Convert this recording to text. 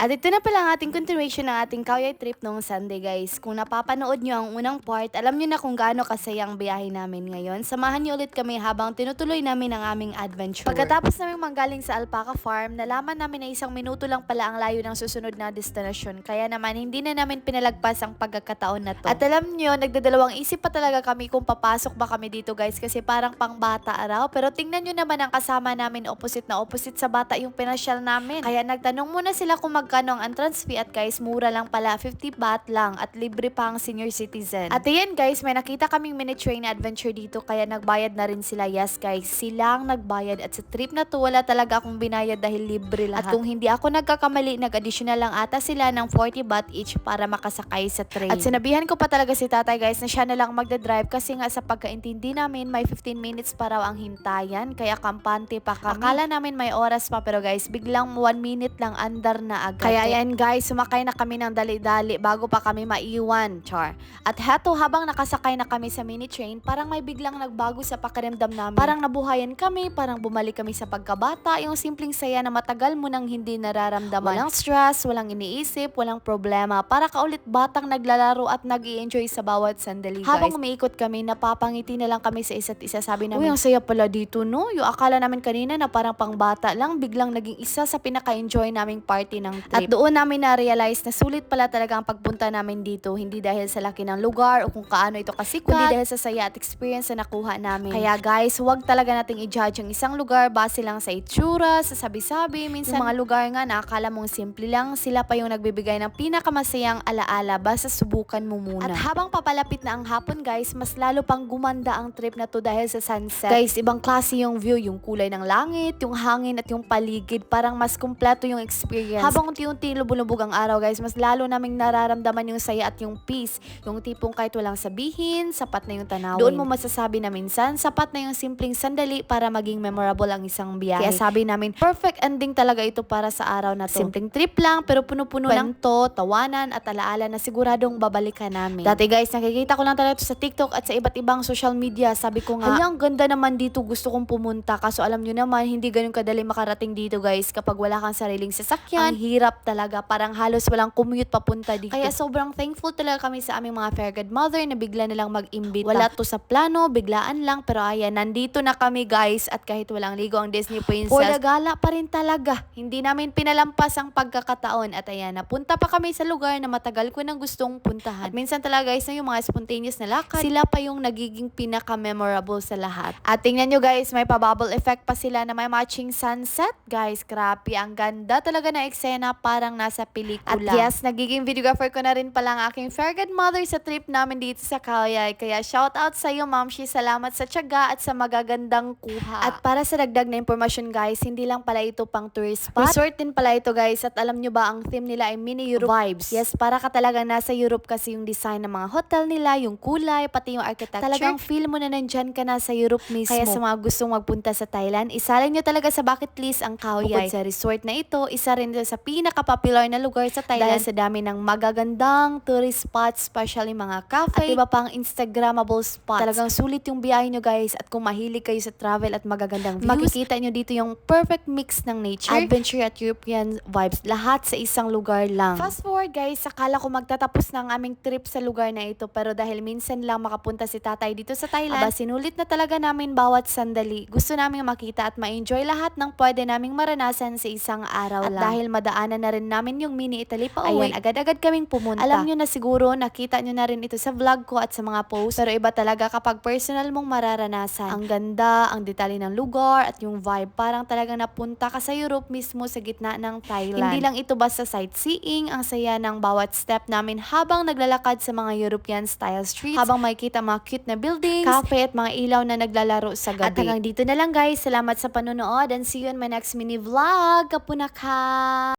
At ito na pala ang ating continuation ng ating Kauai trip noong Sunday, guys. Kung napapanood nyo ang unang part, alam nyo na kung gaano kasaya ang biyahe namin ngayon. Samahan nyo ulit kami habang tinutuloy namin ang aming adventure. Pagkatapos namin manggaling sa Alpaca Farm, nalaman namin na 1 minuto lang pala ang layo ng susunod na destinasyon. Kaya naman hindi na namin pinalagpas ang pagkakataon na to. At alam nyo, nagdadalawang isip pa talaga kami kung papasok ba kami dito, guys, kasi parang pangbata araw. Pero tingnan nyo naman ang kasama namin, opposite na opposite sa bata yung pinasyal namin. Kaya nagtanong muna sila kung magkano ang entrance fee, at guys, mura lang pala, 50 baht lang, at libre pa ang senior citizen. At ayan, guys, may nakita kaming mini train adventure dito, kaya nagbayad na rin sila. Yes, guys, silang nagbayad, at sa trip na to wala talaga akong binayad dahil libre lahat. At kung hindi ako nagkakamali, nag-additional lang ata sila ng 40 baht each para makasakay sa train. At sinabihan ko pa talaga si tatay, guys, na siya na lang magdadrive kasi nga sa pagkaintindi namin may 15 minutes pa raw ang hintayan, kaya kampante pa kami. Akala namin may oras pa, pero guys, biglang 1 minute lang andar na agad. Kaya ayan, guys, sumakay na kami ng dali-dali bago pa kami maiwan. Char. At heto, habang nakasakay na kami sa mini train, parang may biglang nagbago sa pakiramdam namin. Parang nabuhayan kami, parang bumalik kami sa pagkabata, yung simpleng saya na matagal mo nang hindi nararamdaman. Walang stress, walang iniisip, walang problema. Para kaulit batang naglalaro at nag-i-enjoy sa bawat sandali, guys. Habang umiikot kami, napapangiti na lang kami sa isa't isa. Sabi namin, uy, ang saya pala dito, no? Yung akala namin kanina na parang pangbata lang, biglang naging isa sa pinaka-enjoy naming party ng trip. At doon namin na-realize na sulit pala talaga ang pagpunta namin dito, hindi dahil sa laki ng lugar o kung kaano ito kasikat, kundi dahil sa saya at experience na nakuha namin. Kaya guys, huwag talaga nating i-judge ang isang lugar base lang sa itsura, sa sabi-sabi. Minsan yung mga lugar nga na akala mong simple lang, sila pa yung nagbibigay ng pinakamasayang alaala, basta subukan mo muna. At habang papalapit na ang hapon, guys, mas lalo pang gumanda ang trip na to dahil sa sunset. Guys, ibang klase yung view, yung kulay ng langit, yung hangin at yung paligid, parang mas kumpleto yung experience. Habang unti-unti lubog-lubog ang araw, guys, mas lalo naming nararamdaman yung saya at yung peace. Yung tipong kahit walang sabihin, sapat na yung tanawin. Doon mo masasabi na minsan, sapat na yung simpleng sandali para maging memorable ang isang biyahe. Kaya sabi namin, perfect ending talaga ito para sa araw na to. Simpleng trip lang, pero puno-puno ng tawanan at alaala na siguradong babalikan namin. Dati, guys, nakikita ko lang talaga ito sa TikTok at sa iba't ibang social media. Sabi ko nga, ang ganda naman dito, gusto kong pumunta. Kaso alam nyo naman, hindi ganun kadali makarating dito, guys, kapag wala kang sariling sasakyan. Ang hirap talaga, parang halos walang commute papunta dito. Kaya sobrang thankful talaga kami sa aming mga fair godmother na bigla nilang mag-imbita. Wala to sa plano, biglaan lang, pero ayan, nandito na kami, guys, at kahit walang ligo ang Disney Princess, for the gala pa rin talaga. Hindi namin pinalampas ang pagkakataon, at ayan, napunta pa kami sa lugar na matagal ko nang gustong puntahan. At minsan talaga, guys, na yung mga spontaneous na lakad, sila pa yung nagiging pinaka-memorable sa lahat. At tingnan nyo, guys, may pa-bubble effect pa sila na may matching sunset. Guys, grabe, ang ganda talaga na eksena, parang nasa pelikula. At yes, nagiging videographer ko na rin pala ang aking fair godmother sa trip namin dito sa Kauai. Kaya shout out sa iyo, Ma'am Shi. Salamat sa tiyaga at sa magagandang kuha. At para sa dagdag na impormasyon, guys, hindi lang pala ito pang tourist spot. Resort din pala ito, guys. At alam nyo ba, ang theme nila ay mini Europe vibes. Yes, para ka talaga nasa Europe kasi yung design ng mga hotel nila, yung kulay, pati yung architecture. Talagang feel mo na nandyan ka na sa Europe mismo. Kaya sa mga gustong magpunta sa Thailand, isalin nyo talaga sa bucket list ang Kauai. Bukod sa resort na ito, isa rin sa pinaka-popular na lugar sa Thailand dahil sa dami ng magagandang tourist spots, especially mga cafe at iba pang Instagrammable spots. Talagang sulit yung biyahe nyo, guys, at kung mahilig kayo sa travel at magagandang views, makikita nyo dito yung perfect mix ng nature, adventure at European vibes, lahat sa isang lugar lang. Fast forward, guys, akala ko magtatapos na ang aming trip sa lugar na ito, pero dahil minsan lang makapunta si tatay dito sa Thailand, sinulit na talaga namin bawat sandali. Gusto namin makita at ma-enjoy lahat ng pwede naming maranasan sa isang araw lang. At dahil madaanan na rin namin yung mini Italy pa uwi, ayan, agad-agad kaming pumunta. Alam nyo na siguro, nakita nyo na rin ito sa vlog ko at sa mga posts, pero iba talaga kapag personal mong mararanasan. Ang ganda, ang detalye ng lugar at yung vibe, parang talagang napunta ka sa Europe mismo sa gitna ng Thailand. Hindi lang ito basta sightseeing, ang saya ng bawat step namin habang naglalakad sa mga European style streets, habang makikita mga cute na buildings, cafe at mga ilaw na naglalaro sa gabi. At hanggang dito na lang, guys. Salamat sa panonood and see you in my next mini vlog. Kapunaka!